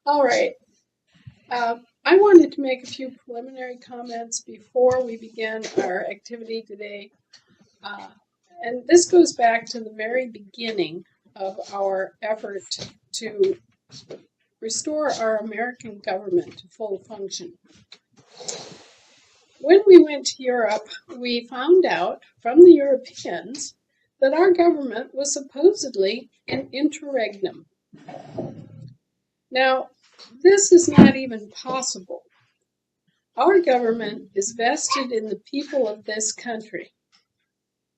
All right. I wanted to make a few preliminary comments before we begin our activity today. And this goes back to the very beginning of our effort to restore our American government to full function. When we went to Europe, we found out from the Europeans that our government was supposedly an interregnum. Now, this is not even possible. Our government is vested in the people of this country.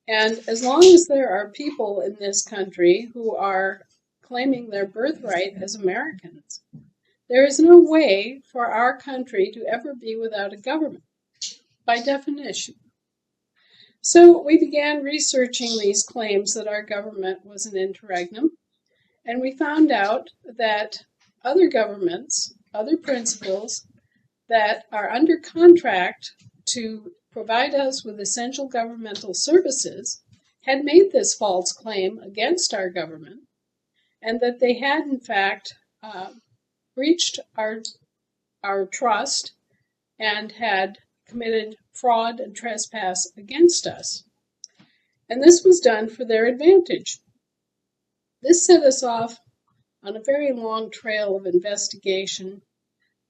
And as long as there are people in this country who are claiming their birthright as Americans, there is no way for our country to ever be without a government, by definition. So we began researching these claims that our government was an interregnum, and we found out that other governments, other principals that are under contract to provide us with essential governmental services had made this false claim against our government, and that they had in fact breached our trust and had committed fraud and trespass against us. And this was done for their advantage. This set us off on a very long trail of investigation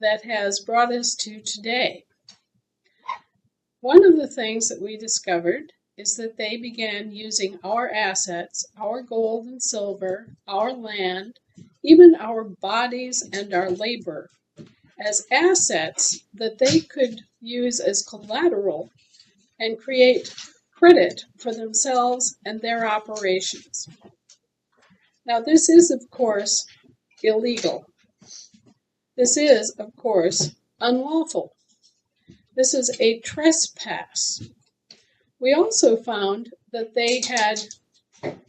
that has brought us to today. One of the things that we discovered is that they began using our assets, our gold and silver, our land, even our bodies and our labor, as assets that they could use as collateral and create credit for themselves and their operations. Now, this is, of course, illegal. This is, of course, unlawful. This is a trespass. We also found that they had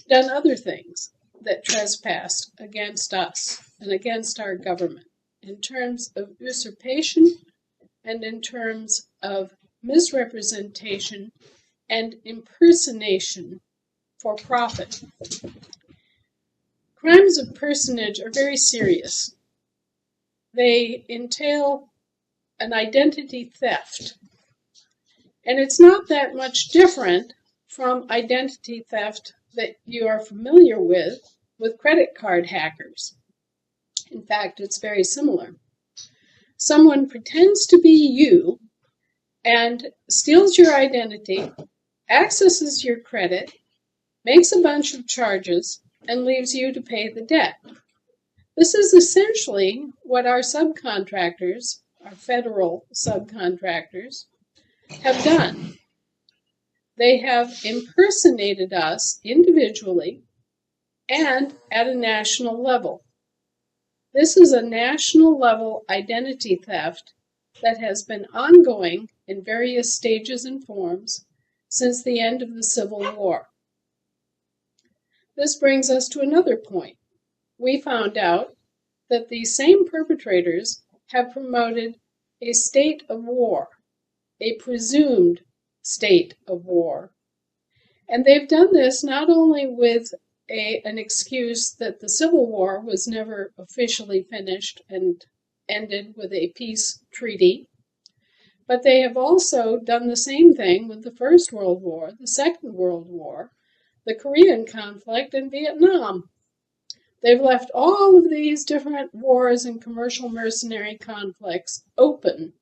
done other things that trespassed against us and against our government in terms of usurpation and in terms of misrepresentation and impersonation for profit. Crimes of personage are very serious. They entail an identity theft. And it's not that much different from identity theft that you are familiar with credit card hackers. In fact, it's very similar. Someone pretends to be you and steals your identity, accesses your credit, makes a bunch of charges, and leaves you to pay the debt. This is essentially what our subcontractors, our federal subcontractors, have done. They have impersonated us individually and at a national level. This is a national level identity theft that has been ongoing in various stages and forms since the end of the Civil War. This brings us to another point. We found out that these same perpetrators have promoted a state of war, a presumed state of war. And they've done this not only with an excuse that the Civil War was never officially finished and ended with a peace treaty, but they have also done the same thing with the First World War, the Second World War, the Korean conflict, and Vietnam. They've left all of these different wars and commercial mercenary conflicts open,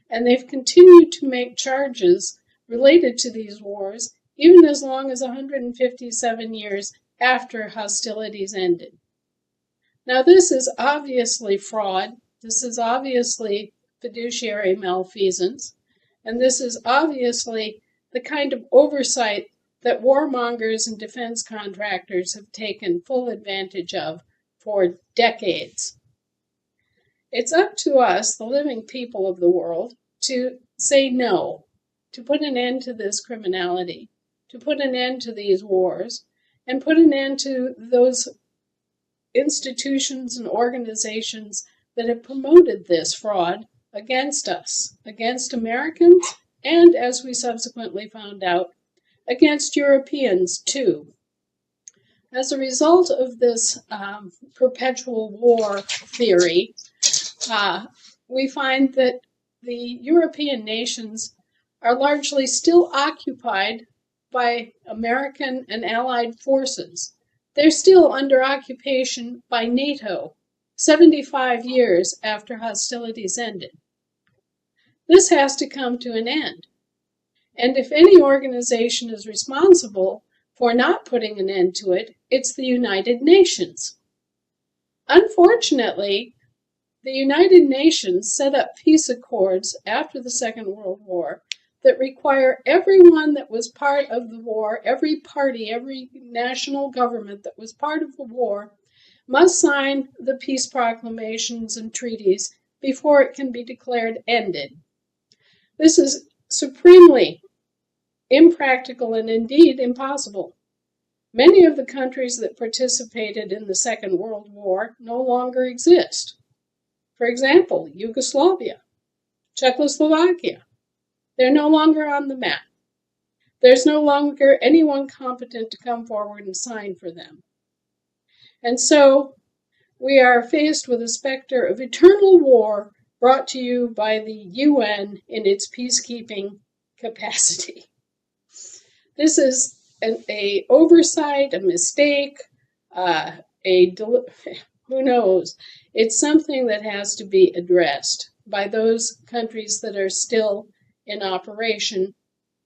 and they've continued to make charges related to these wars even as long as 157 years after hostilities ended. Now, this is obviously fraud. This is obviously fiduciary malfeasance, and this is obviously the kind of oversight that warmongers and defense contractors have taken full advantage of for decades. It's up to us, the living people of the world, to say no, to put an end to this criminality, to put an end to these wars, and put an end to those institutions and organizations that have promoted this fraud against us, against Americans, and, as we subsequently found out, against Europeans too. As a result of this perpetual war theory, we find that the European nations are largely still occupied by American and Allied forces. They're still under occupation by NATO, 75 years after hostilities ended. This has to come to an end. And if any organization is responsible for not putting an end to it, it's the United Nations. Unfortunately, the United Nations set up peace accords after the Second World War that require everyone that was part of the war, every party, every national government that was part of the war, must sign the peace proclamations and treaties before it can be declared ended. This is supremely impractical and indeed impossible. Many of the countries that participated in the Second World War no longer exist. For example, Yugoslavia, Czechoslovakia, they're no longer on the map. There's no longer anyone competent to come forward and sign for them. And so we are faced with a specter of eternal war brought to you by the UN in its peacekeeping capacity. This is an oversight, a mistake, who knows? It's something that has to be addressed by those countries that are still in operation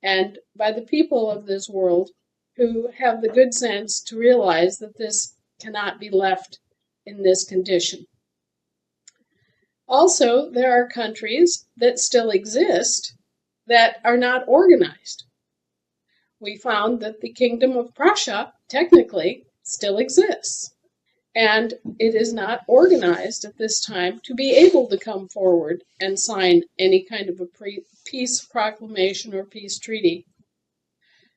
and by the people of this world who have the good sense to realize that this cannot be left in this condition. Also, there are countries that still exist that are not organized. We found that the Kingdom of Prussia technically still exists, and it is not organized at this time to be able to come forward and sign any kind of a peace proclamation or peace treaty.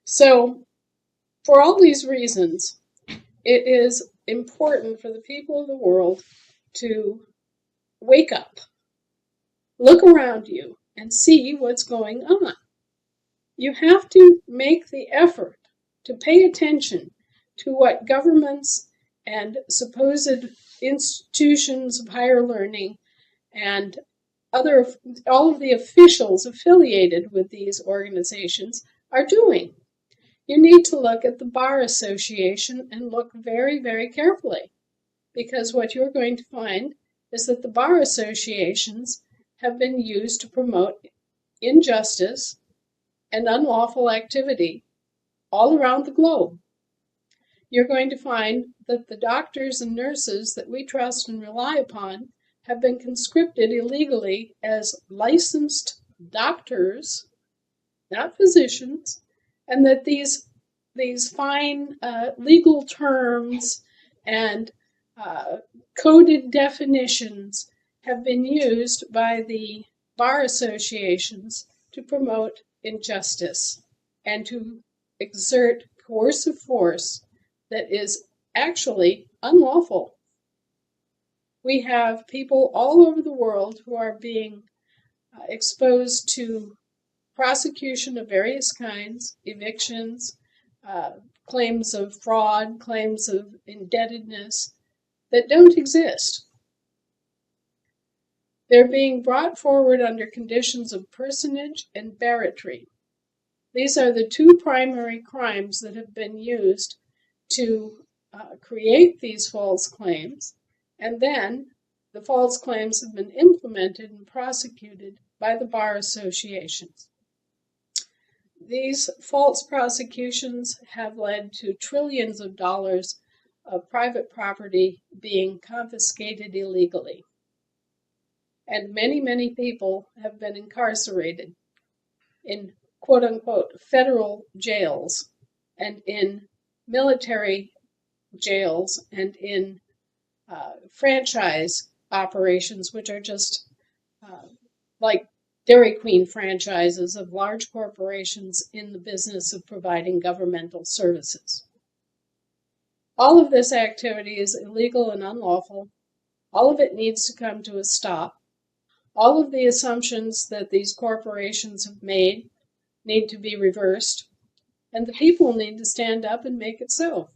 So, for all these reasons, it is important for the people of the world to wake up, look around you, and see what's going on. You have to make the effort to pay attention to what governments and supposed institutions of higher learning and all of the officials affiliated with these organizations are doing. You need to look at the Bar Association and look very, very carefully, because what you're going to find is that the bar associations have been used to promote injustice and unlawful activity all around the globe. You're going to find that the doctors and nurses that we trust and rely upon have been conscripted illegally as licensed doctors, not physicians, and that these fine legal terms and coded definitions have been used by the bar associations to promote injustice and to exert coercive force that is actually unlawful. We have people all over the world who are being exposed to prosecution of various kinds, evictions, claims of fraud, claims of indebtedness that don't exist. They're being brought forward under conditions of personage and barratry. These are the two primary crimes that have been used to create these false claims, and then the false claims have been implemented and prosecuted by the bar associations. These false prosecutions have led to trillions of dollars of private property being confiscated illegally. And many, many people have been incarcerated in quote-unquote federal jails and in military jails and in franchise operations, which are just like Dairy Queen franchises of large corporations in the business of providing governmental services. All of this activity is illegal and unlawful. All of it needs to come to a stop. All of the assumptions that these corporations have made need to be reversed, and the people need to stand up and make it so.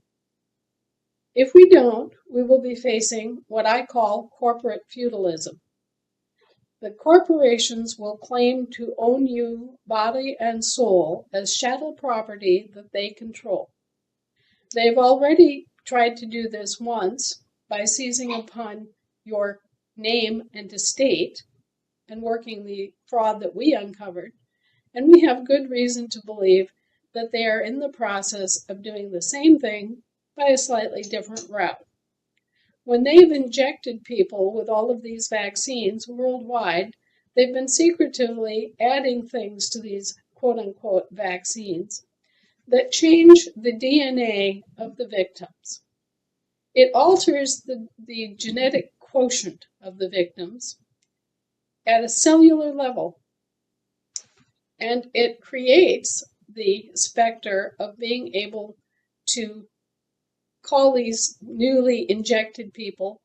If we don't, we will be facing what I call corporate feudalism. The corporations will claim to own you body and soul as chattel property that they control. They've already tried to do this once by seizing upon your name and estate and working the fraud that we uncovered. And we have good reason to believe that they are in the process of doing the same thing by a slightly different route. When they've injected people with all of these vaccines worldwide, they've been secretively adding things to these quote-unquote vaccines that change the DNA of the victims. It alters the genetic quotient of the victims at a cellular level, and it creates the specter of being able to call these newly injected people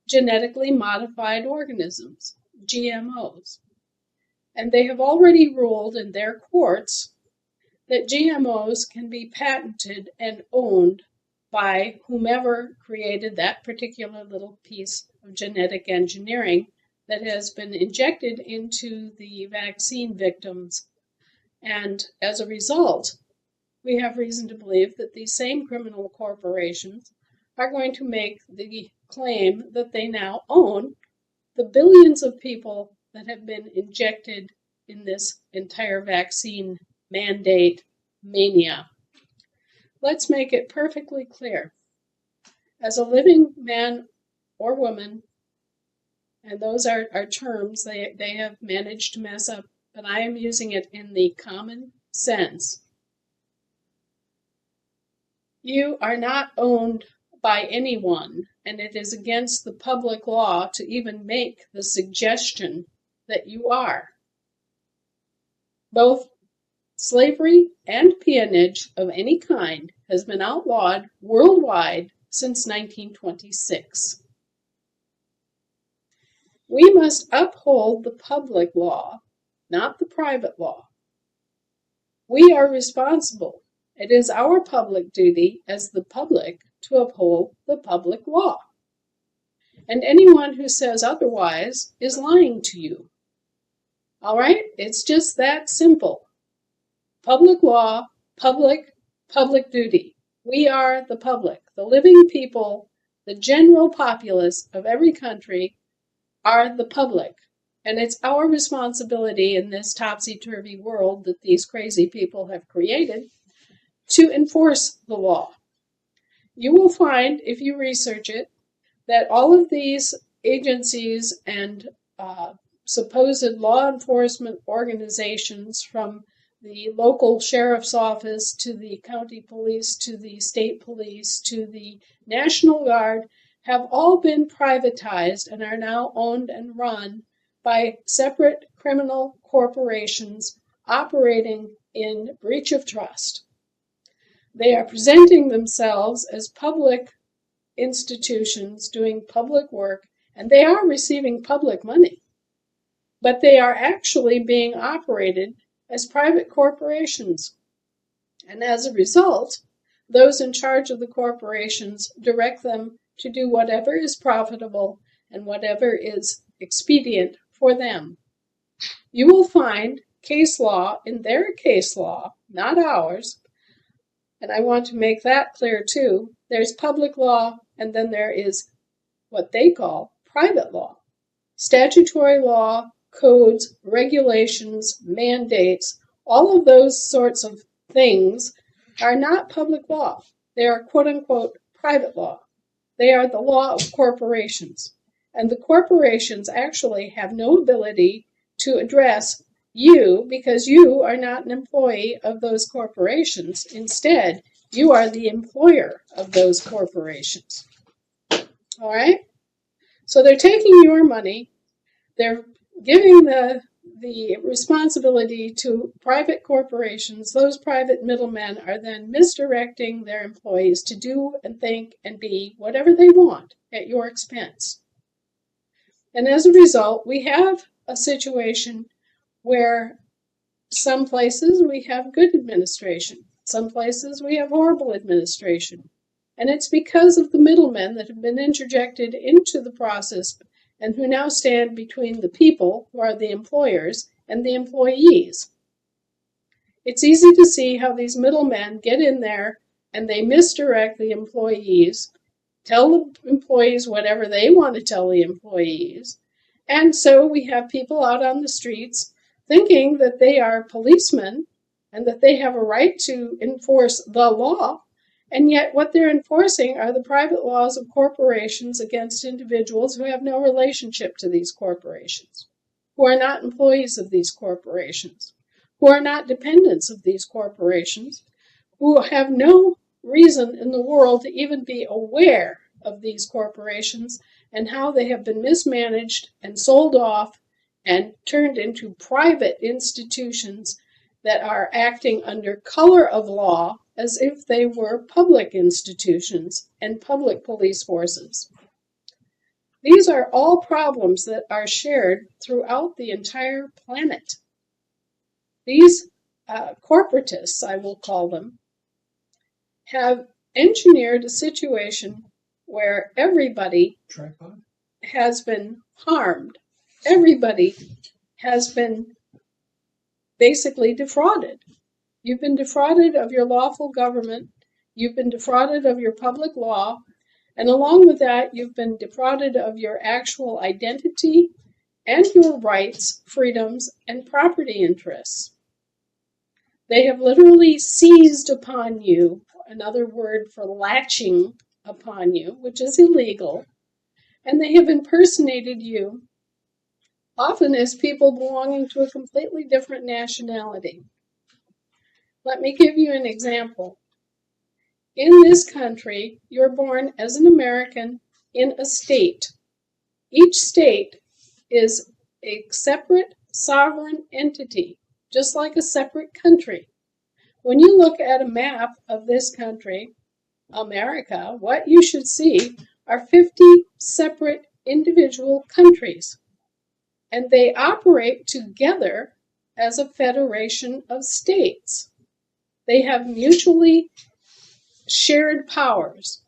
genetically modified organisms, GMOs. And they have already ruled in their courts that GMOs can be patented and owned by whomever created that particular little piece of genetic engineering that has been injected into the vaccine victims. And as a result, we have reason to believe that these same criminal corporations are going to make the claim that they now own the billions of people that have been injected in this entire vaccine mandate mania. Let's make it perfectly clear. As a living man or woman, and those are terms they have managed to mess up, but I am using it in the common sense. You are not owned by anyone, and it is against the public law to even make the suggestion that you are. Both slavery and peonage of any kind has been outlawed worldwide since 1926. We must uphold the public law, not the private law. We are responsible. It is our public duty as the public to uphold the public law. And anyone who says otherwise is lying to you. All right? It's just that simple. Public law, public duty. We are the public. The living people, the general populace of every country are the public. And it's our responsibility in this topsy-turvy world that these crazy people have created to enforce the law. You will find, if you research it, that all of these agencies and supposed law enforcement organizations, from the local sheriff's office to the county police to the state police to the National Guard, have all been privatized and are now owned and run by separate criminal corporations operating in breach of trust. They are presenting themselves as public institutions doing public work, and they are receiving public money, but they are actually being operated as private corporations. And as a result, those in charge of the corporations direct them to do whatever is profitable and whatever is expedient for them. You will find case law in their case law, not ours. And I want to make that clear too. There's public law, and then there is what they call private law. Statutory law, codes, regulations, mandates, all of those sorts of things are not public law. They are quote-unquote private law. They are the law of corporations. And the corporations actually have no ability to address you because you are not an employee of those corporations. Instead, you are the employer of those corporations. All right? So they're taking your money. They're giving the responsibility to private corporations. Those private middlemen are then misdirecting their employees to do and think and be whatever they want at your expense. And as a result, we have a situation where some places we have good administration, some places we have horrible administration. And it's because of the middlemen that have been interjected into the process and who now stand between the people, who are the employers, and the employees. It's easy to see how these middlemen get in there and they misdirect the employees, tell the employees whatever they want to tell the employees. And so we have people out on the streets thinking that they are policemen and that they have a right to enforce the law. And yet what they're enforcing are the private laws of corporations against individuals who have no relationship to these corporations, who are not employees of these corporations, who are not dependents of these corporations, who have no reason in the world to even be aware of these corporations and how they have been mismanaged and sold off and turned into private institutions that are acting under color of law as if they were public institutions and public police forces. These are all problems that are shared throughout the entire planet. These corporatists, I will call them, have engineered a situation where everybody has been harmed. Everybody has been basically defrauded. You've been defrauded of your lawful government. You've been defrauded of your public law. And along with that, you've been defrauded of your actual identity and your rights, freedoms, and property interests. They have literally seized upon you, another word for latching upon you, which is illegal, and they have impersonated you, often as people belonging to a completely different nationality. Let me give you an example. In this country, you're born as an American in a state. Each state is a separate sovereign entity, just like a separate country. When you look at a map of this country, America, what you should see are 50 separate individual countries, and they operate together as a federation of states. They have mutually shared powers,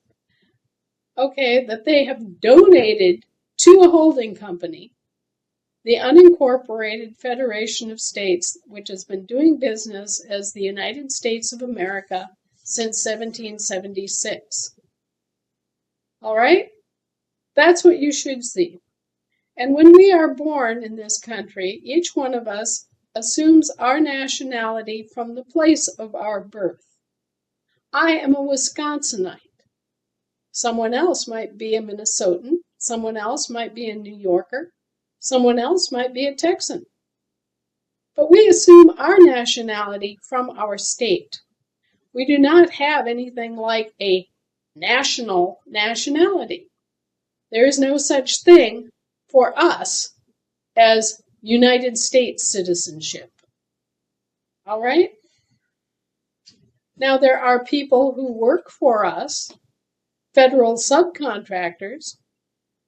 that they have donated to a holding company, the unincorporated Federation of States, which has been doing business as the United States of America since 1776. All right? That's what you should see. And when we are born in this country, each one of us assumes our nationality from the place of our birth. I am a Wisconsinite. Someone else might be a Minnesotan. Someone else might be a New Yorker. Someone else might be a Texan. But we assume our nationality from our state. We do not have anything like a national nationality. There is no such thing for us as United States citizenship. All right? Now, there are people who work for us, federal subcontractors,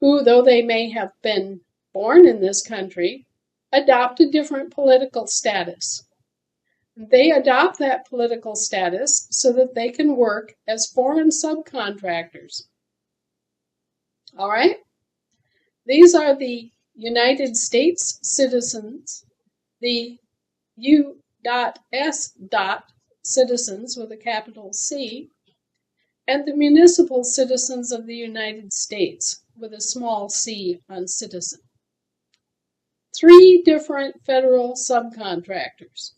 who, though they may have been born in this country, adopt a different political status. They adopt that political status so that they can work as foreign subcontractors. All right? These are the United States citizens, the U.S. citizens with a capital C, and the municipal citizens of the United States with a small c on citizen. 3 different federal subcontractors.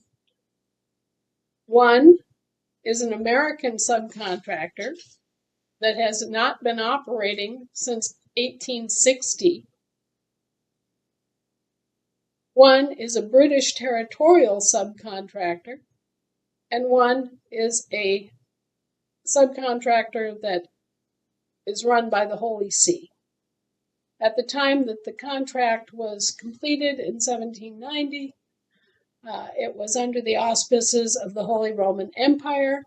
One is an American subcontractor that has not been operating since 1860. One is a British territorial subcontractor, and one is a subcontractor that is run by the Holy See. At the time that the contract was completed in 1790, it was under the auspices of the Holy Roman Empire,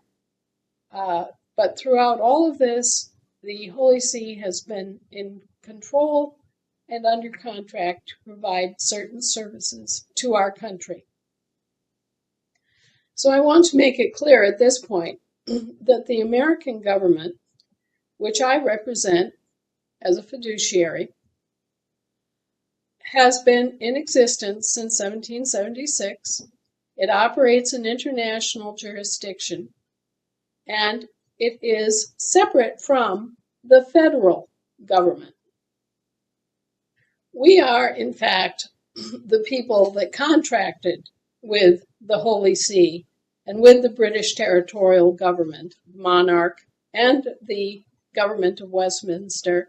but throughout all of this, the Holy See has been in control and under contract to provide certain services to our country. So I want to make it clear at this point that the American government, which I represent as a fiduciary, has been in existence since 1776. It operates in international jurisdiction, and it is separate from the federal government. We are, in fact, the people that contracted with the Holy See and with the British territorial government, monarch, and the government of Westminster,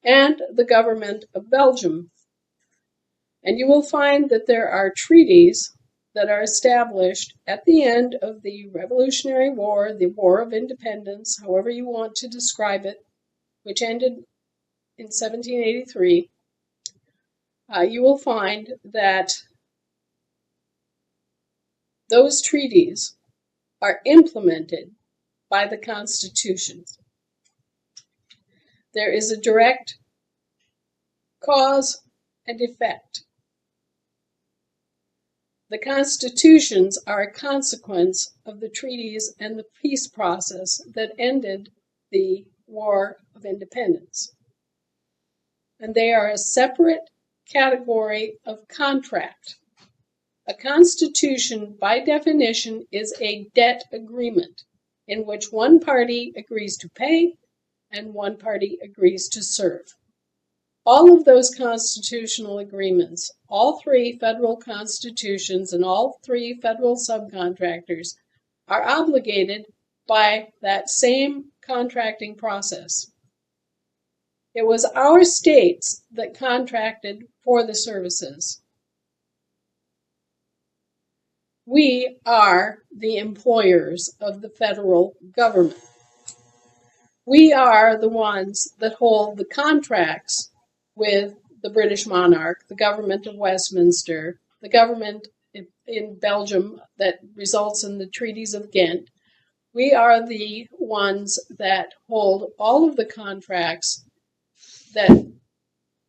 and the government of Belgium. And you will find that there are treaties that are established at the end of the Revolutionary War, the War of Independence, however you want to describe it, which ended in 1783. You will find that those treaties are implemented by the constitutions. There is a direct cause and effect. The constitutions are a consequence of the treaties and the peace process that ended the War of Independence. And they are a separate category of contract. A constitution, by definition, is a debt agreement in which one party agrees to pay and one party agrees to serve. All of those constitutional agreements, all three federal constitutions and all three federal subcontractors are obligated by that same contracting process. It was our states that contracted for the services. We are the employers of the federal government. We are the ones that hold the contracts with the British monarch, the government of Westminster, the government in Belgium that results in the treaties of Ghent. We are the ones that hold all of the contracts that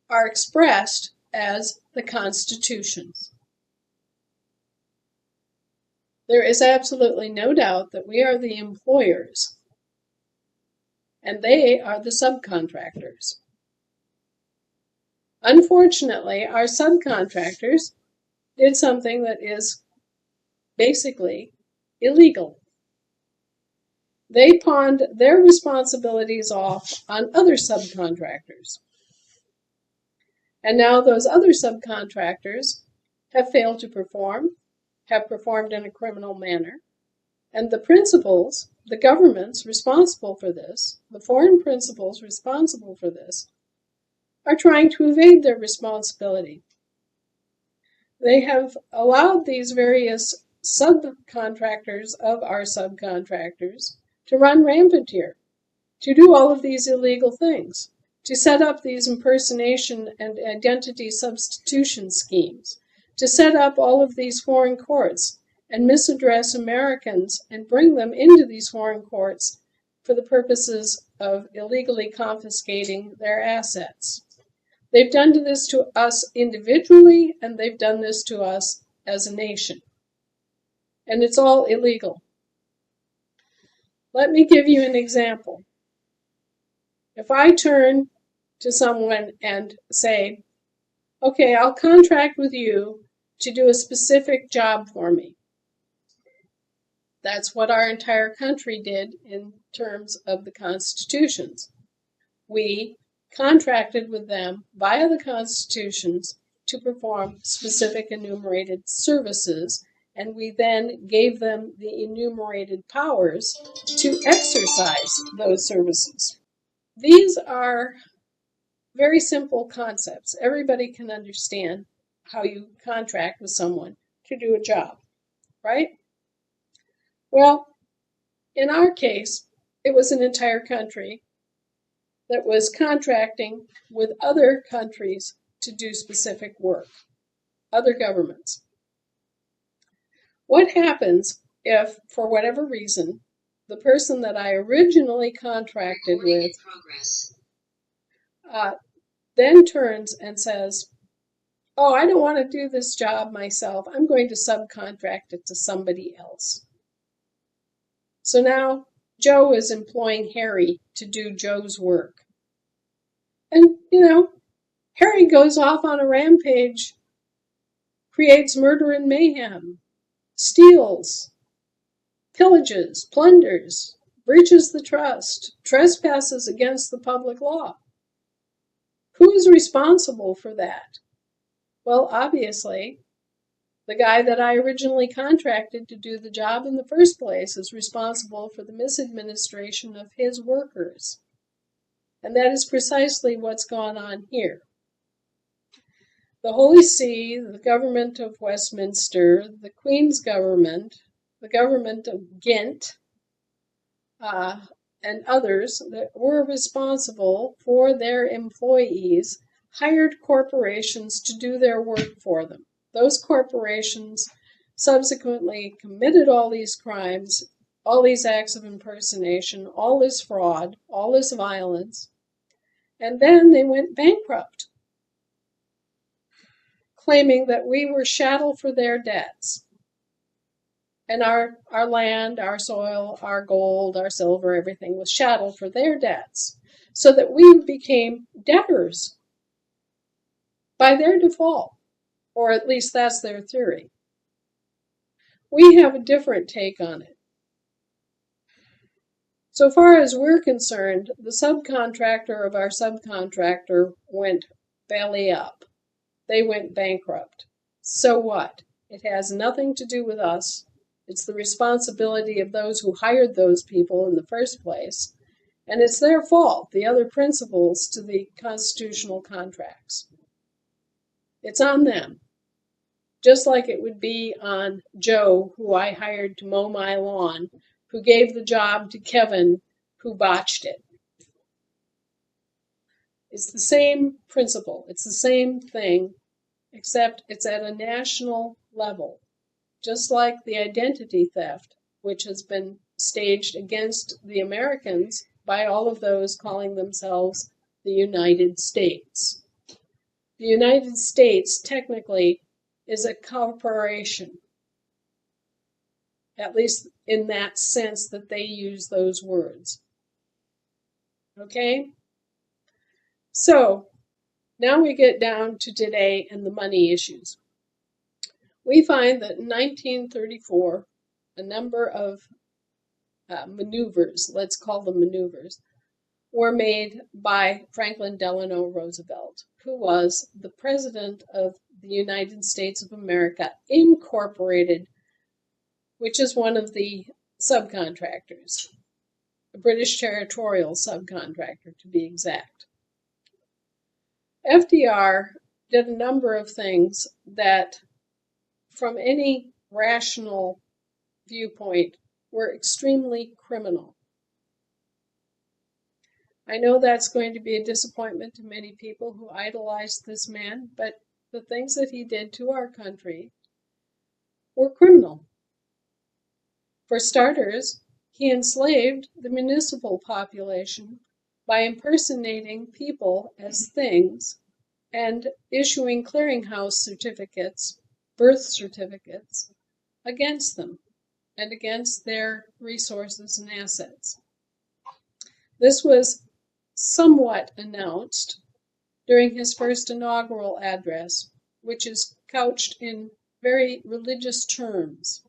are expressed as the constitutions. There is absolutely no doubt that we are the employers, and they are the subcontractors. Unfortunately, our subcontractors did something that is basically illegal. They pawned their responsibilities off on other subcontractors. And now those other subcontractors have failed to perform, have performed in a criminal manner. And the principals, the governments responsible for this, the foreign principals responsible for this, are trying to evade their responsibility. They have allowed these various subcontractors of our subcontractors to run rampant here, to do all of these illegal things, to set up these impersonation and identity substitution schemes, to set up all of these foreign courts and misaddress Americans and bring them into these foreign courts for the purposes of illegally confiscating their assets. They've done this to us individually, and they've done this to us as a nation. And it's all illegal. Let me give you an example. If I turn to someone and say, okay, I'll contract with you to do a specific job for me. That's what our entire country did in terms of the constitutions. We contracted with them via the constitutions to perform specific enumerated services, and we then gave them the enumerated powers to exercise those services. These are very simple concepts. Everybody can understand how you contract with someone to do a job, right? Well, in our case, it was an entire country that was contracting with other countries to do specific work, other governments. What happens if, for whatever reason, the person that I originally contracted with then turns and says, oh, I don't want to do this job myself. I'm going to subcontract it to somebody else. So now Joe is employing Harry to do Joe's work. And, Harry goes off on a rampage, creates murder and mayhem, steals, pillages, plunders, breaches the trust, trespasses against the public law. Who is responsible for that? Well, obviously, the guy that I originally contracted to do the job in the first place is responsible for the misadministration of his workers. And that is precisely what's gone on here. The Holy See, the government of Westminster, the Queen's government, the government of Ghent, and others that were responsible for their employees hired corporations to do their work for them. Those corporations subsequently committed all these crimes, all these acts of impersonation, all this fraud, all this violence, and then they went bankrupt, claiming that we were chattel for their debts. And our land, our soil, our gold, our silver, everything was chattel for their debts, so that we became debtors by their default, or at least that's their theory. We have a different take on it. So far as we're concerned, the subcontractor of our subcontractor went belly up. They went bankrupt. So what? It has nothing to do with us. It's the responsibility of those who hired those people in the first place, and it's their fault, the other principles to the constitutional contracts. It's on them, just like it would be on Joe, who I hired to mow my lawn, who gave the job to Kevin, who botched it. It's the same principle. It's the same thing, except it's at a national level. Just like the identity theft, which has been staged against the Americans by all of those calling themselves the United States. The United States technically is a corporation, at least in that sense that they use those words. Okay? So, now we get down to today and the money issues. We find that in 1934, a number of maneuvers, let's call them maneuvers, were made by Franklin Delano Roosevelt, who was the President of the United States of America, Incorporated, which is one of the subcontractors, a British territorial subcontractor to be exact. FDR did a number of things that, from any rational viewpoint, were extremely criminal. I know that's going to be a disappointment to many people who idolized this man, but the things that he did to our country were criminal. For starters, he enslaved the municipal population by impersonating people as things and issuing clearinghouse certificates, birth certificates, against them and against their resources and assets. This was somewhat announced during his first inaugural address, which is couched in very religious terms.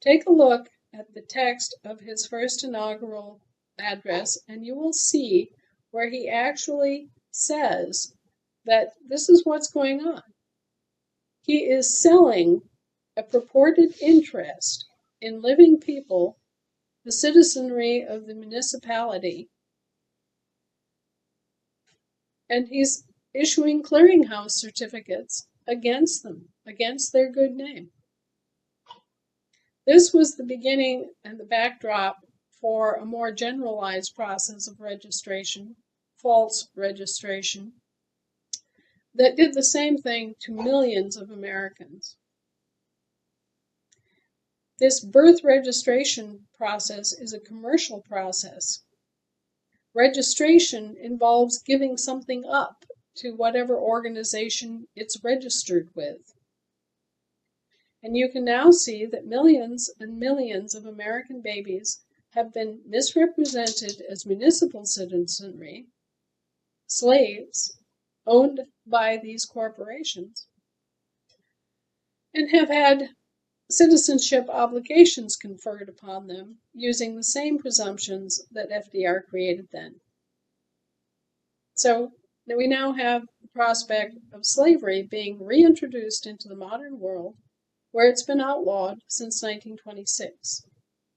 Take a look at the text of his first inaugural address, and you will see where he actually says that this is what's going on. He is selling a purported interest in living people, the citizenry of the municipality, and he's issuing clearinghouse certificates against them, against their good name. This was the beginning and the backdrop for a more generalized process of registration, false registration, that did the same thing to millions of Americans. This birth registration process is a commercial process. Registration involves giving something up to whatever organization it's registered with. And you can now see that millions and millions of American babies have been misrepresented as municipal citizenry, slaves, owned by these corporations and have had citizenship obligations conferred upon them using the same presumptions that FDR created then. So we now have the prospect of slavery being reintroduced into the modern world, where it's been outlawed since 1926.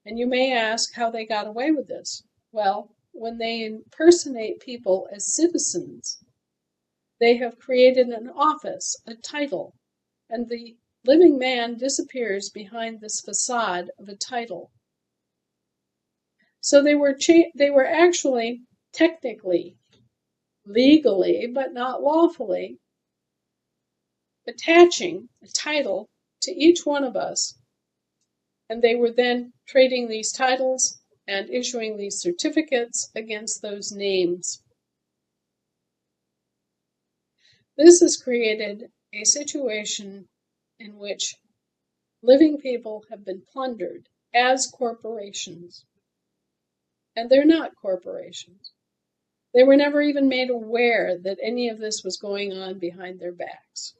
And you may ask how they got away with this. Well, when they impersonate people as citizens, they have created an office, a title, and the living man disappears behind this facade of a title. So they were actually, technically, legally, but not lawfully, attaching a title to each one of us. And they were then trading these titles and issuing these certificates against those names. This has created a situation in which living people have been plundered as corporations. And they're not corporations. They were never even made aware that any of this was going on behind their backs.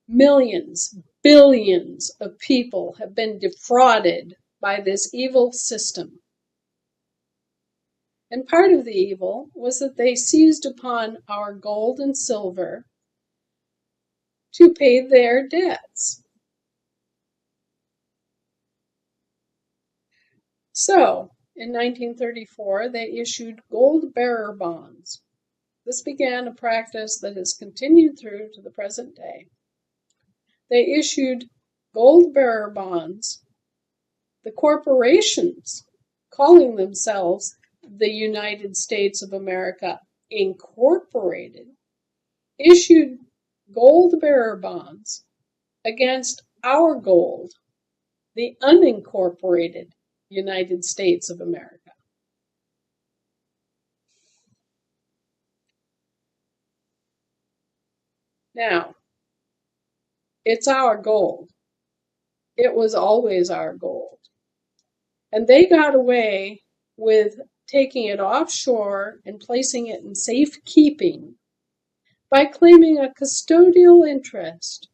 Millions, billions of people have been defrauded by this evil system. And part of the evil was that they seized upon our gold and silver to pay their debts. So, in 1934, they issued gold bearer bonds. This began a practice that has continued through to the present day. They issued gold bearer bonds. The corporations, calling themselves the United States of America Incorporated, issued gold bearer bonds against our gold, the unincorporated United States of America. Now, it's our gold. It was always our gold. And they got away with taking it offshore and placing it in safekeeping by claiming a custodial interest,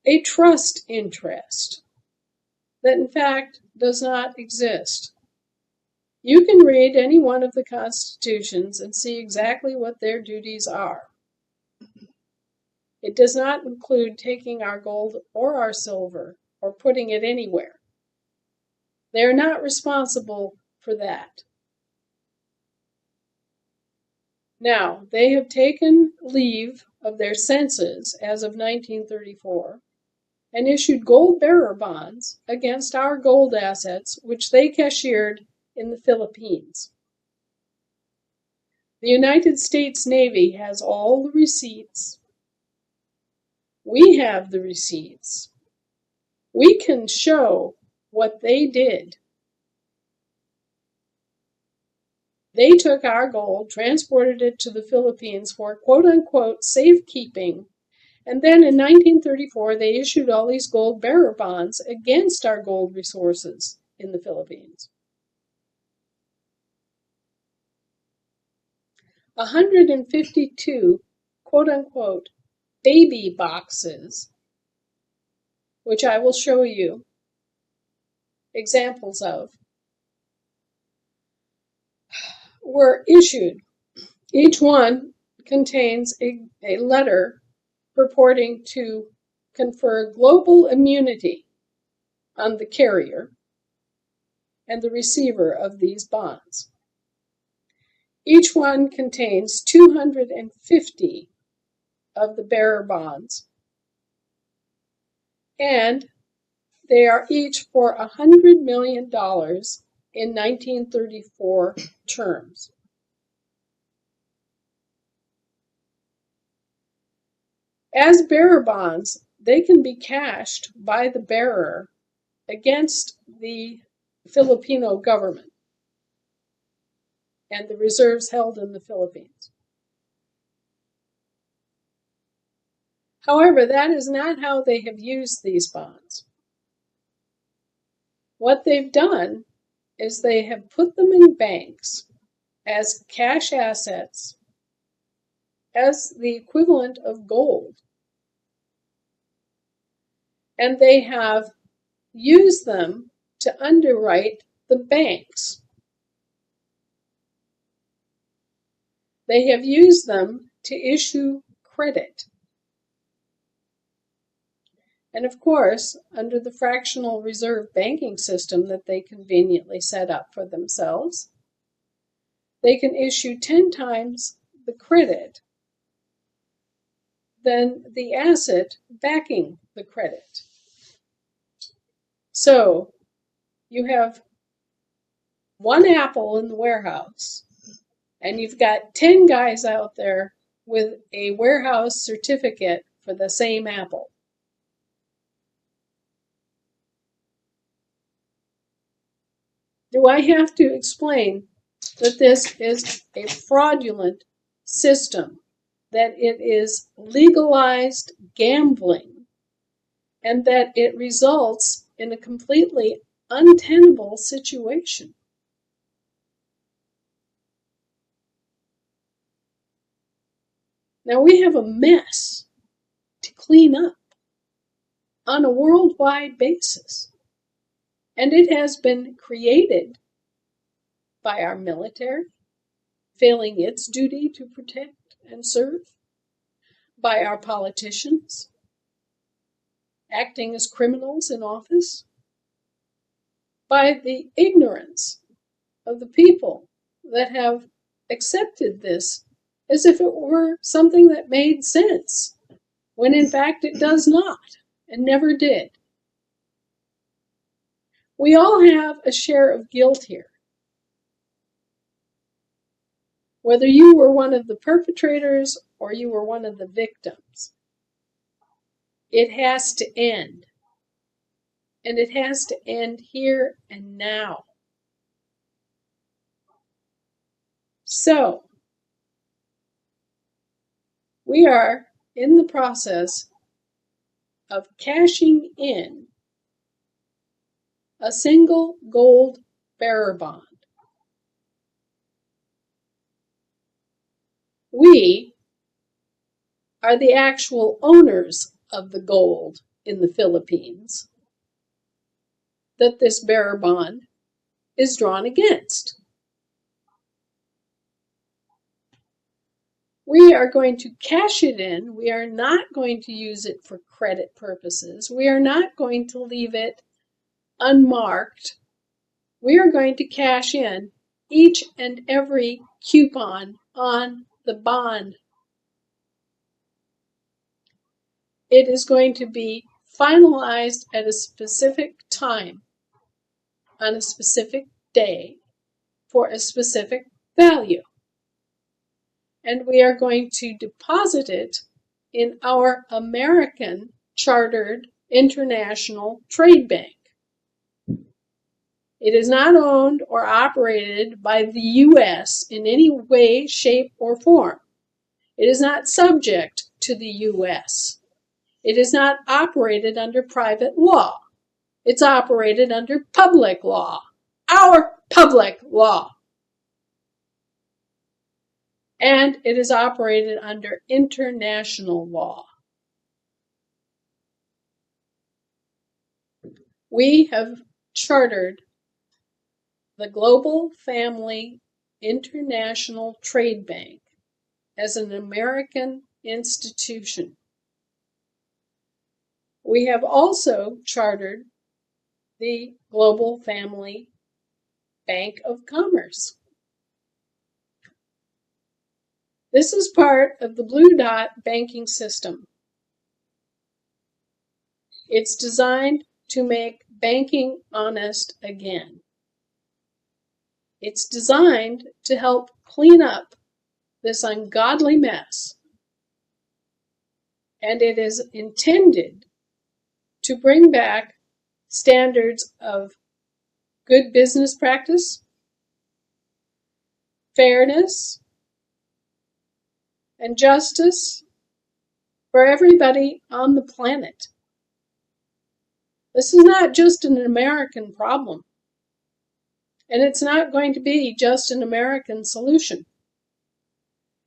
a trust interest, that in fact does not exist. You can read any one of the constitutions and see exactly what their duties are. It does not include taking our gold or our silver or putting it anywhere. They are not responsible for that. Now, they have taken leave of their senses as of 1934 and issued gold bearer bonds against our gold assets, which they cashiered in the Philippines. The United States Navy has all the receipts. We have the receipts. We can show what they did. They took our gold, transported it to the Philippines for quote-unquote safekeeping, and then in 1934 they issued all these gold bearer bonds against our gold resources in the Philippines. 152 quote-unquote baby boxes, which I will show you examples of, were issued. Each one contains a letter purporting to confer global immunity on the carrier and the receiver of these bonds. Each one contains 250 of the bearer bonds, and they are each for $100 million in 1934 terms. As bearer bonds, they can be cashed by the bearer against the Filipino government and the reserves held in the Philippines. However, that is not how they have used these bonds. What they've done is they have put them in banks as cash assets as the equivalent of gold. And they have used them to underwrite the banks. They have used them to issue credit. And of course, under the fractional reserve banking system that they conveniently set up for themselves, they can issue 10 times the credit than the asset backing the credit. So you have one apple in the warehouse, and you've got 10 guys out there with a warehouse certificate for the same apple. Do I have to explain that this is a fraudulent system, that it is legalized gambling, and that it results in a completely untenable situation? Now we have a mess to clean up on a worldwide basis. And it has been created by our military, failing its duty to protect and serve, by our politicians, acting as criminals in office, by the ignorance of the people that have accepted this as if it were something that made sense, when in fact it does not, and never did. We all have a share of guilt here. Whether you were one of the perpetrators or you were one of the victims, it has to end. And it has to end here and now. So, we are in the process of cashing in a single gold bearer bond. We are the actual owners of the gold in the Philippines that this bearer bond is drawn against. We are going to cash it in. We are not going to use it for credit purposes. We are not going to leave it unmarked. We are going to cash in each and every coupon on the bond. It is going to be finalized at a specific time, on a specific day, for a specific value. And we are going to deposit it in our American chartered international trade bank. It is not owned or operated by the U.S. in any way, shape, or form. It is not subject to the U.S. It is not operated under private law. It's operated under public law, our public law. And it is operated under international law. We have chartered the Global Family International Trade Bank as an American institution. We have also chartered the Global Family Bank of Commerce. This is part of the Blue Dot banking system. It's designed to make banking honest again. It's designed to help clean up this ungodly mess. And it is intended to bring back standards of good business practice, fairness, and justice for everybody on the planet. This is not just an American problem. And it's not going to be just an American solution.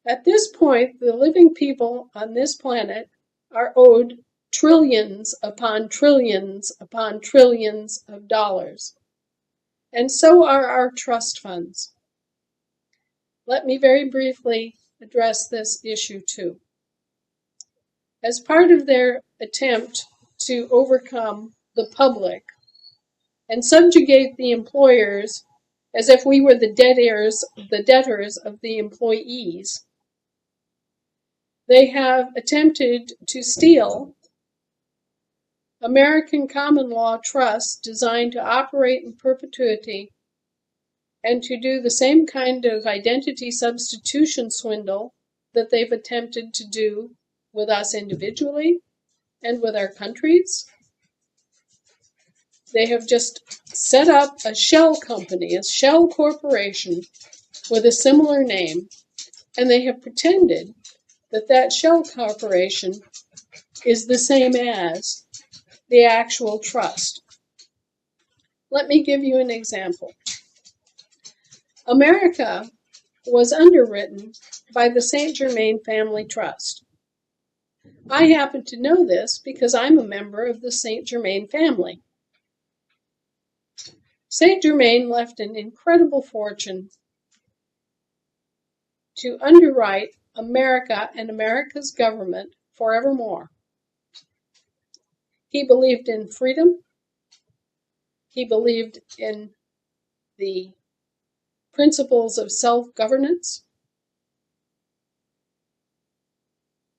At this point, the living people on this planet are owed trillions upon trillions upon trillions of dollars. And so are our trust funds. Let me very briefly address this issue too. As part of their attempt to overcome the public and subjugate the employers as if we were the debtors of the employees, they have attempted to steal American common law trusts designed to operate in perpetuity and to do the same kind of identity substitution swindle that they've attempted to do with us individually and with our countries. They have just set up a shell company, a shell corporation with a similar name, and they have pretended that that shell corporation is the same as the actual trust. Let me give you an example. America was underwritten by the Saint Germain Family Trust. I happen to know this because I'm a member of the Saint Germain family. Saint Germain left an incredible fortune to underwrite America and America's government forevermore. He believed in freedom. He believed in the principles of self-governance.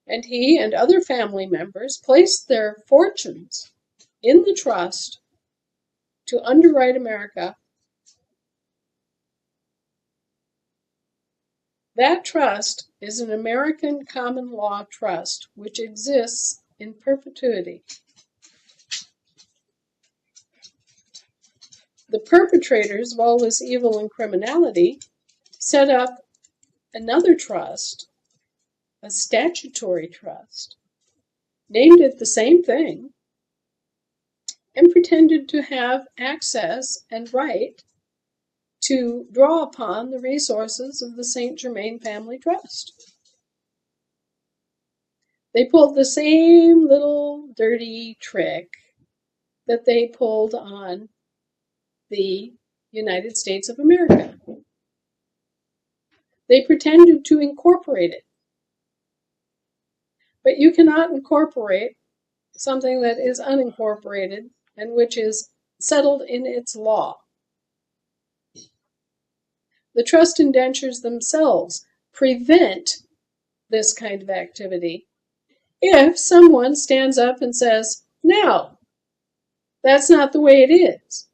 And he and other family members placed their fortunes in the trust to underwrite America. That trust is an American common law trust which exists in perpetuity. The perpetrators of all this evil and criminality set up another trust, a statutory trust, named it the same thing, and pretended to have access and right to draw upon the resources of the Saint Germain Family Trust. They pulled the same little dirty trick that they pulled on the United States of America. They pretended to incorporate it. But you cannot incorporate something that is unincorporated and which is settled in its law. The trust indentures themselves prevent this kind of activity if someone stands up and says, no, that's not the way it is.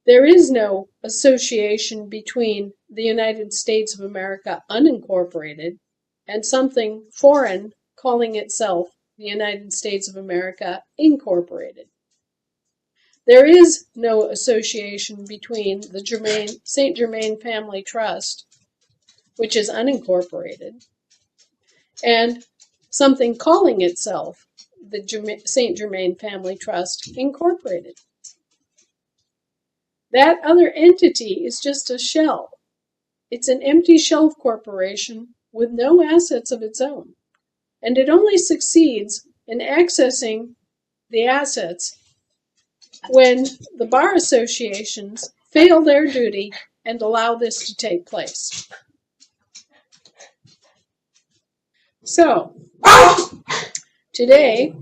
There is no association between the United States of America unincorporated and something foreign calling itself the United States of America incorporated. There is no association between the Saint Germain Family Trust, which is unincorporated, and something calling itself the Saint Germain Family Trust Incorporated. That other entity is just a shell. It's an empty shell corporation with no assets of its own, and it only succeeds in accessing the assets when the bar associations fail their duty and allow this to take place. So, today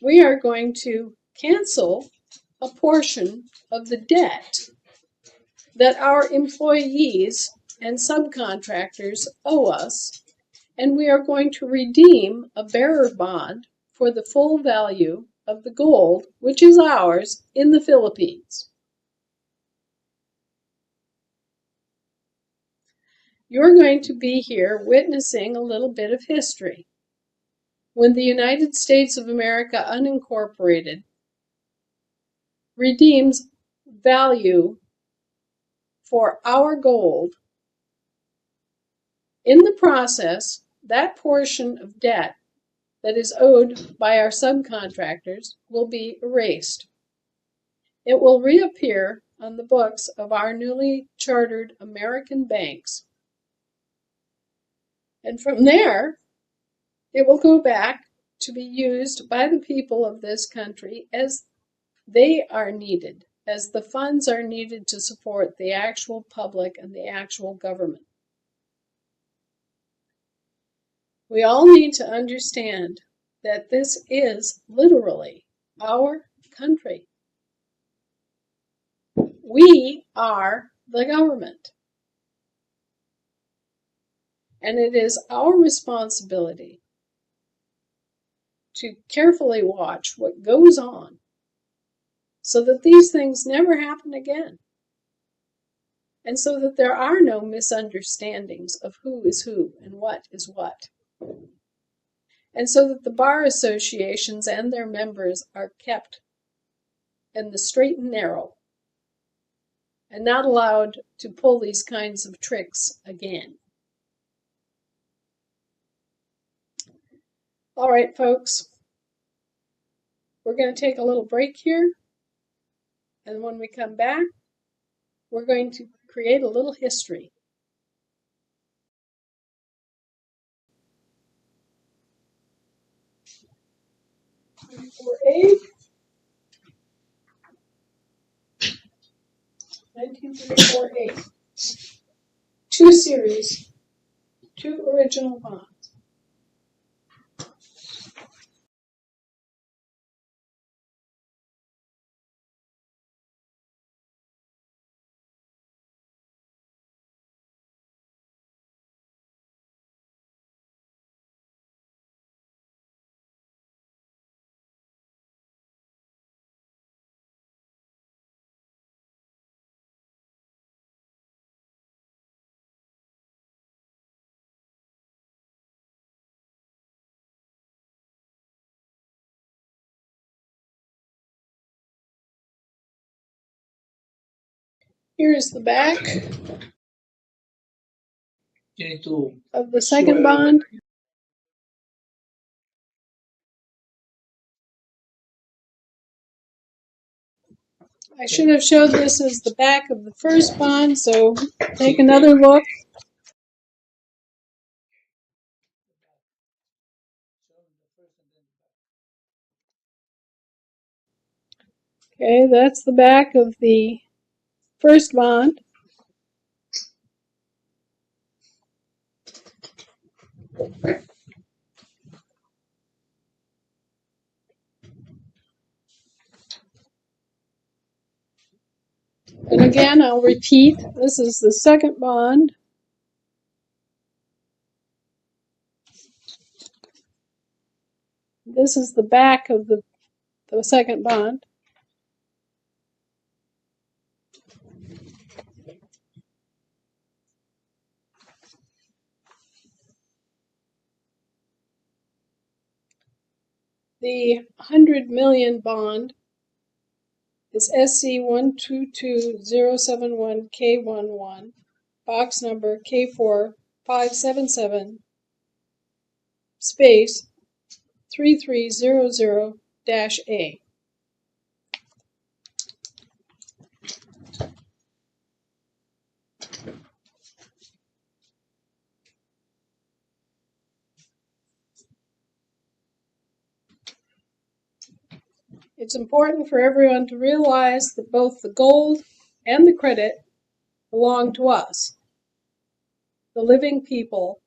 we are going to cancel a portion of the debt that our employees and subcontractors owe us, and we are going to redeem a bearer bond for the full value of the gold, which is ours, in the Philippines. You're going to be here witnessing a little bit of history. When the United States of America unincorporated redeems value for our gold, in the process, that portion of debt that is owed by our subcontractors will be erased. It will reappear on the books of our newly chartered American banks. And from there, it will go back to be used by the people of this country as they are needed, as the funds are needed to support the actual public and the actual government. We all need to understand that this is literally our country. We are the government. And it is our responsibility to carefully watch what goes on so that these things never happen again. And so that there are no misunderstandings of who is who and what is what. And so that the bar associations and their members are kept in the straight and narrow and not allowed to pull these kinds of tricks again. All right, folks, we're going to take a little break here. And when we come back, we're going to create a little history. A 1934A. Two series, two original bonds. Here's the back of the second bond. I should have showed this as the back of the first bond, so take another look. Okay, that's the back of the first bond. And again, I'll repeat, this is the second bond. This is the back of the second bond. The 100 million bond is SC122071K11, box number K4577, space 3300-A. It's important for everyone to realize that both the gold and the credit belong to us, the living people,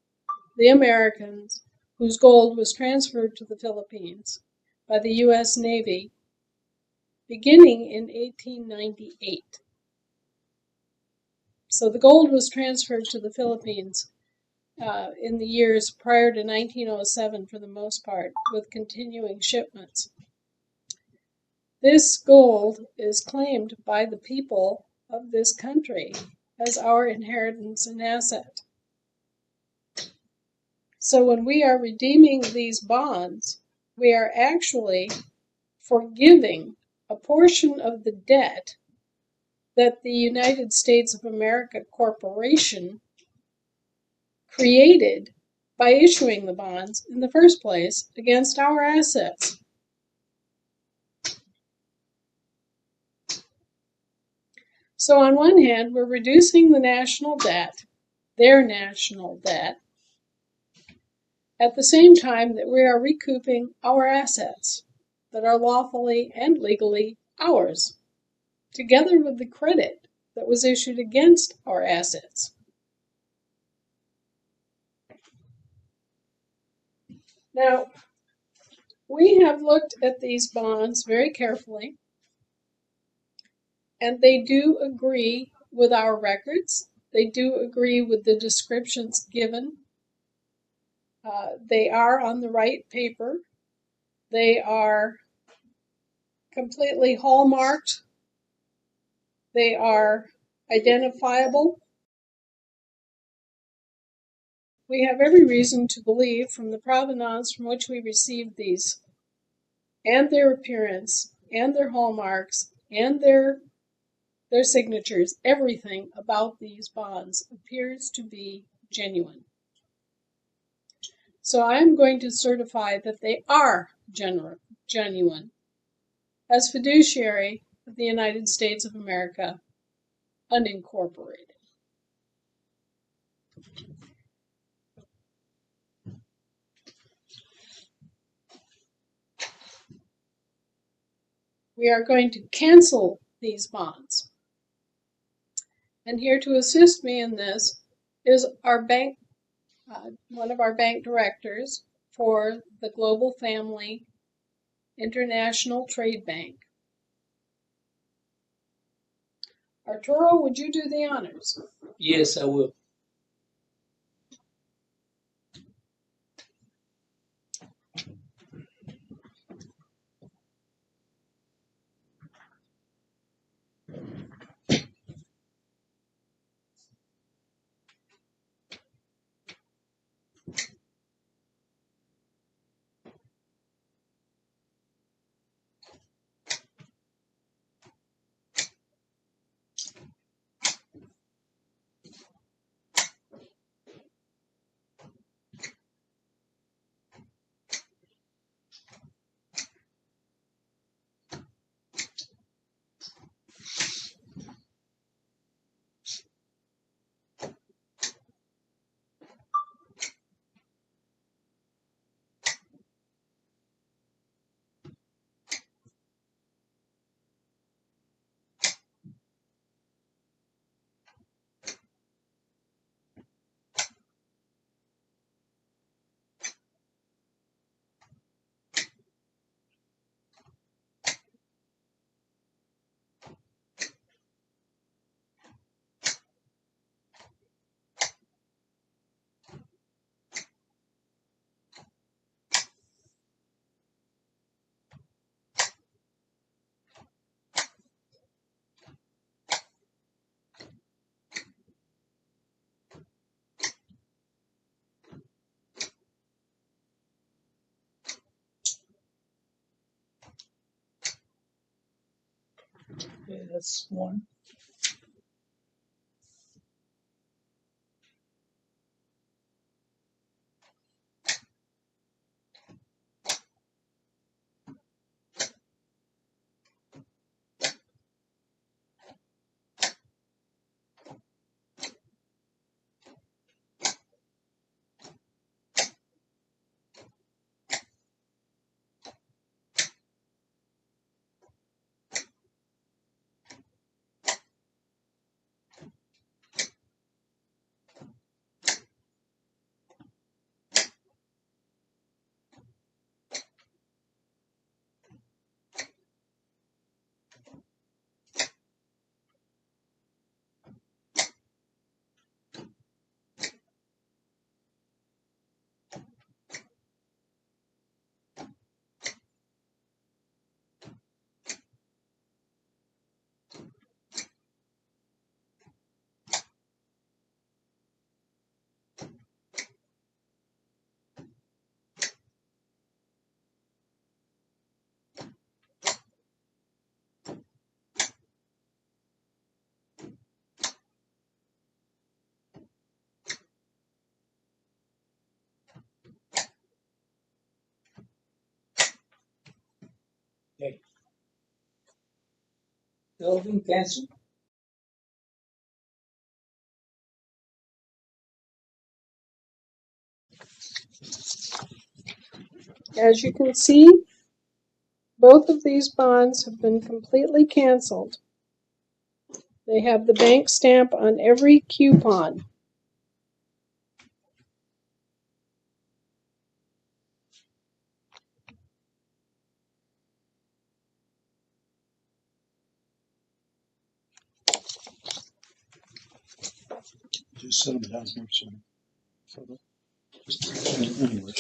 the Americans, whose gold was transferred to the Philippines by the U.S. Navy beginning in 1898. So the gold was transferred to the Philippines in the years prior to 1907 for the most part, with continuing shipments. This gold is claimed by the people of this country as our inheritance and asset. So when we are redeeming these bonds, we are actually forgiving a portion of the debt that the United States of America Corporation created by issuing the bonds in the first place against our assets. So on one hand, we're reducing the national debt, their national debt, at the same time that we are recouping our assets that are lawfully and legally ours, together with the credit that was issued against our assets. Now, we have looked at these bonds very carefully, and they do agree with our records. They do agree with the descriptions given. They are on the right paper. They are completely hallmarked. They are identifiable. We have every reason to believe from the provenance from which we received these, and their appearance, and their hallmarks, and their signatures, everything about these bonds appears to be genuine. So I am going to certify that they are genuine as fiduciary of the United States of America, unincorporated. We are going to cancel these bonds. And here to assist me in this is our bank, one of our bank directors for the Global Family International Trade Bank. Arturo, would you do the honors? Yes, I will. Okay, that's one. Okay. Kelvin, cancel. As you can see, both of these bonds have been completely canceled. They have the bank stamp on every coupon. Just set them down here, anyway.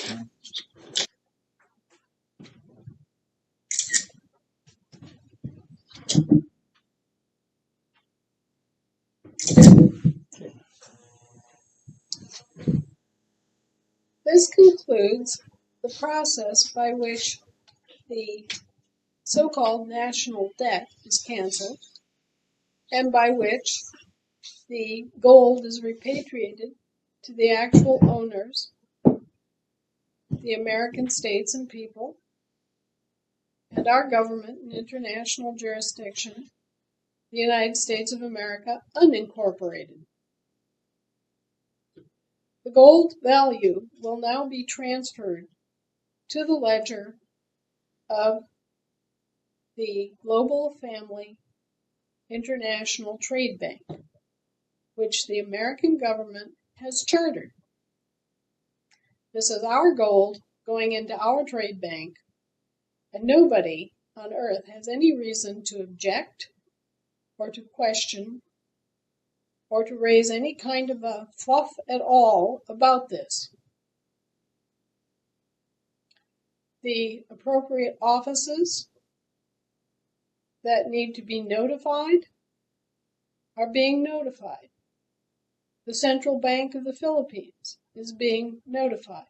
This concludes the process by which the so-called national debt is canceled and by which the gold is repatriated to the actual owners, the American states and people, and our government and international jurisdiction, the United States of America, unincorporated. The gold value will now be transferred to the ledger of the Global Family International Trade Bank, which the American government has chartered. This is our gold going into our trade bank, and nobody on earth has any reason to object or to question or to raise any kind of a fluff at all about this. The appropriate offices that need to be notified are being notified. The Central Bank of the Philippines is being notified.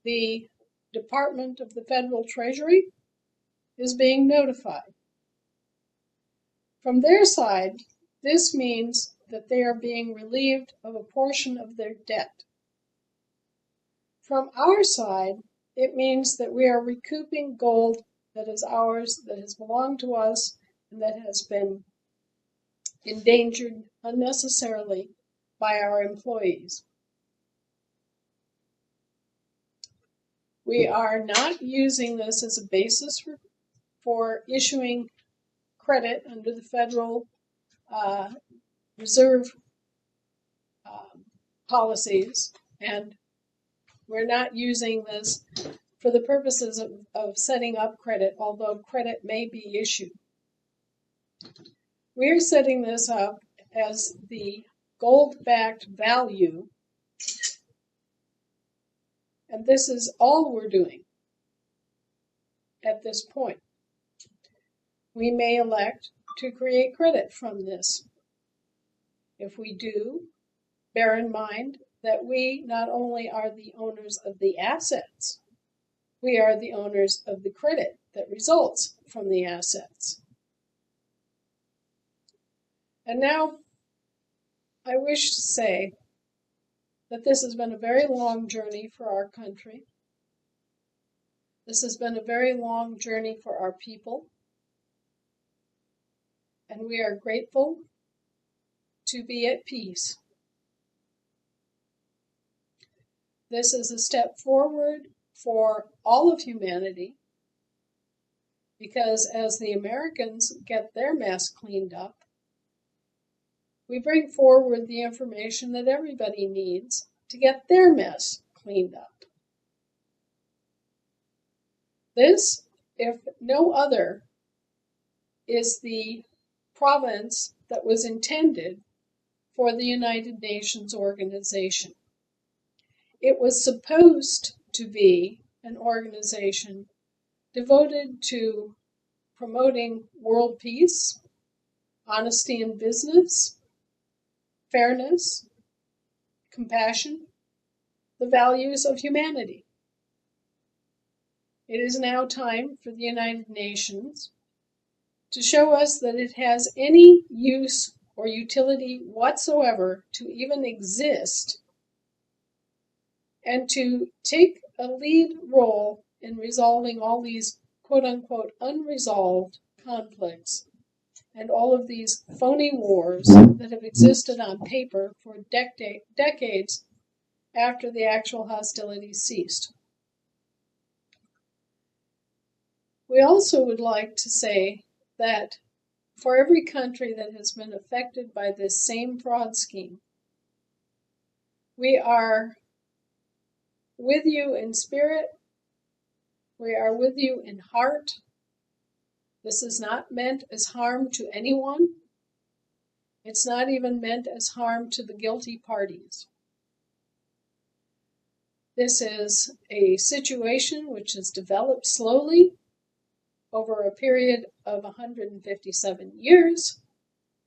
The Department of the Federal Treasury is being notified. From their side, this means that they are being relieved of a portion of their debt. From our side, it means that we are recouping gold that is ours, that has belonged to us, and that has been endangered unnecessarily by our employees. We are not using this as a basis for issuing credit under the Federal Reserve policies, and we're not using this for the purposes of setting up credit, although credit may be issued. We're setting this up as the gold-backed value, and this is all we're doing at this point. We may elect to create credit from this. If we do, bear in mind that we not only are the owners of the assets, we are the owners of the credit that results from the assets. And now, I wish to say that this has been a very long journey for our country. This has been a very long journey for our people. And we are grateful to be at peace. This is a step forward for all of humanity, because as the Americans get their mess cleaned up, we bring forward the information that everybody needs to get their mess cleaned up. This, if no other, is the province that was intended for the United Nations organization. It was supposed to be an organization devoted to promoting world peace, honesty in business, fairness, compassion, the values of humanity. It is now time for the United Nations to show us that it has any use or utility whatsoever to even exist, and to take a lead role in resolving all these quote-unquote unresolved conflicts and all of these phony wars that have existed on paper for decades after the actual hostilities ceased. We also would like to say that for every country that has been affected by this same fraud scheme, we are with you in spirit, we are with you in heart. This is not meant as harm to anyone. It's not even meant as harm to the guilty parties. This is a situation which has developed slowly over a period of 157 years,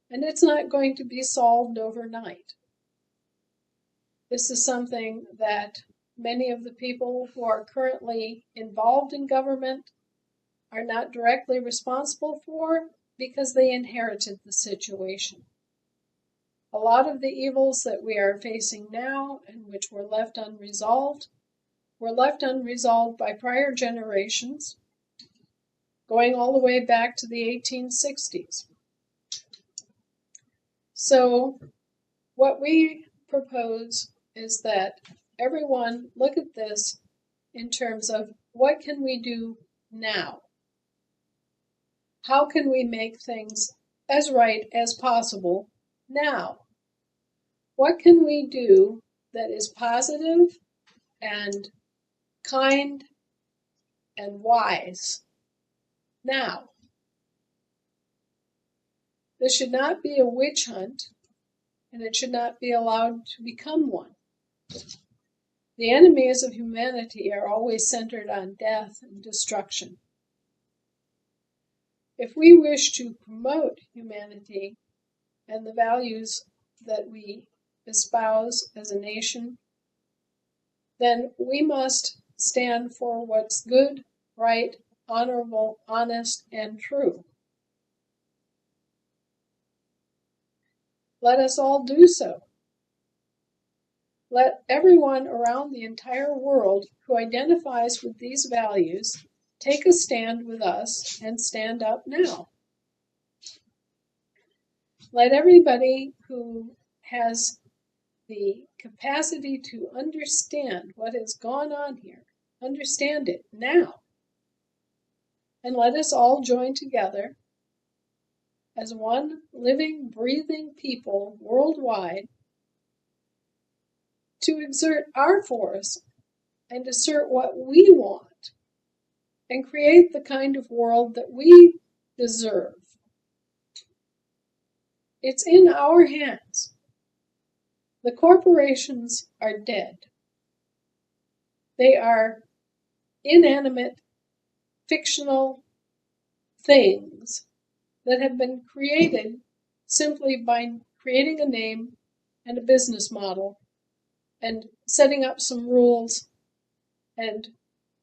and it's not going to be solved overnight. This is something that many of the people who are currently involved in government are not directly responsible for because they inherited the situation. A lot of the evils that we are facing now and which were left unresolved by prior generations, going all the way back to the 1860s. So what we propose is that everyone look at this in terms of what can we do now? How can we make things as right as possible now? What can we do that is positive and kind and wise now? This should not be a witch hunt, and it should not be allowed to become one. The enemies of humanity are always centered on death and destruction. If we wish to promote humanity and the values that we espouse as a nation, then we must stand for what's good, right, honorable, honest, and true. Let us all do so. Let everyone around the entire world who identifies with these values take a stand with us and stand up now. Let everybody who has the capacity to understand what has gone on here, understand it now. And let us all join together as one living, breathing people worldwide to exert our force and assert what we want and create the kind of world that we deserve. It's in our hands. The corporations are dead. They are inanimate, fictional things that have been created simply by creating a name and a business model and setting up some rules and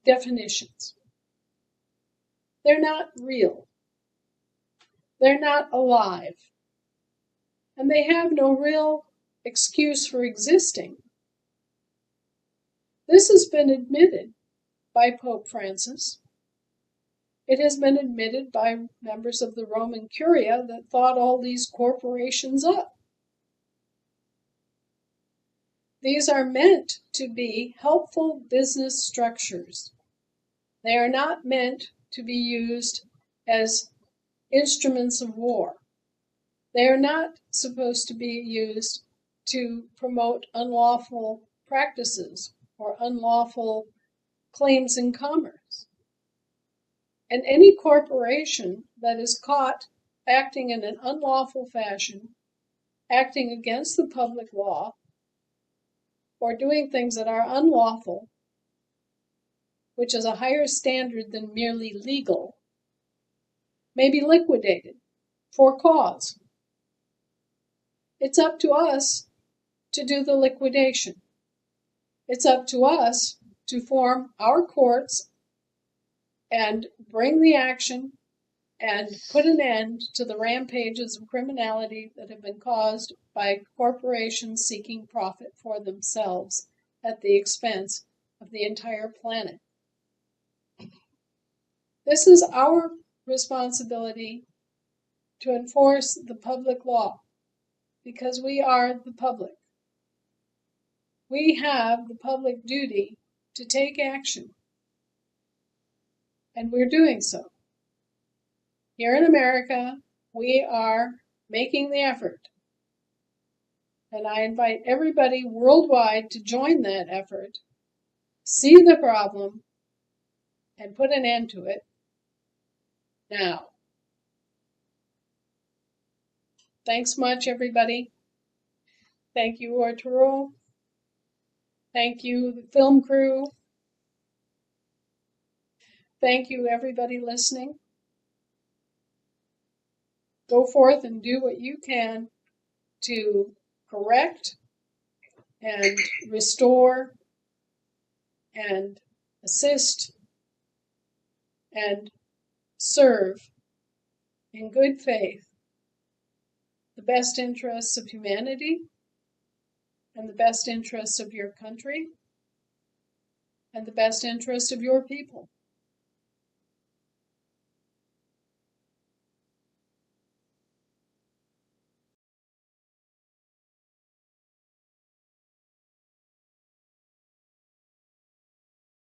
definitions. They're not real. They're not alive. And they have no real excuse for existing. This has been admitted by Pope Francis. It has been admitted by members of the Roman Curia that thought all these corporations up. These are meant to be helpful business structures. They are not meant to be used as instruments of war. They are not supposed to be used to promote unlawful practices or unlawful claims in commerce. And any corporation that is caught acting in an unlawful fashion, acting against the public law, or doing things that are unlawful, which is a higher standard than merely legal, may be liquidated for cause. It's up to us to do the liquidation. It's up to us to form our courts and bring the action and put an end to the rampages of criminality that have been caused by corporations seeking profit for themselves at the expense of the entire planet. This is our responsibility to enforce the public law because we are the public. We have the public duty to take action. And we're doing so. Here in America, we are making the effort. And I invite everybody worldwide to join that effort, see the problem, and put an end to it now. Thanks much, everybody. Thank you, Arturo. Thank you, the film crew. Thank you, everybody listening. Go forth and do what you can to correct and restore and assist and serve in good faith the best interests of humanity and the best interests of your country and the best interests of your people.